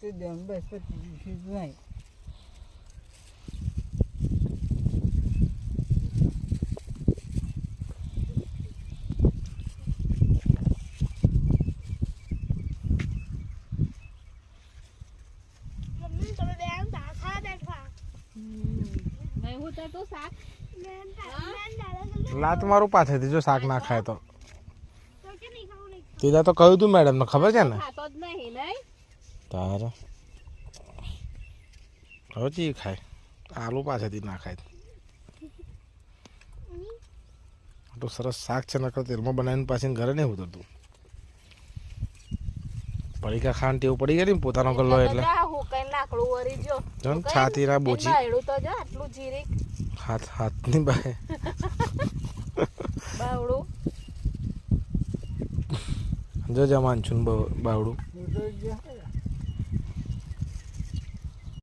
તે દેમ બસ પછી નહીં લાત મારું પાછળથી જો શાક ના ખાય તો તીધા તો કહ્યું તું મેડમ ને ખબર છે ને તારે હવે ચી ખાય આલુ પાછળથી ના ખાય તો સરસ શાક છે નકર તેલમાં બનાવીને પાછી ઘરે નહીં ઉતરતું પડીકા ખાન ટેવ પડી ગઈ ને પોતાનો ગલ્લો એટલે છાતી ના બોચી હાથ હાથની બાય જો જમાન છું બાવડું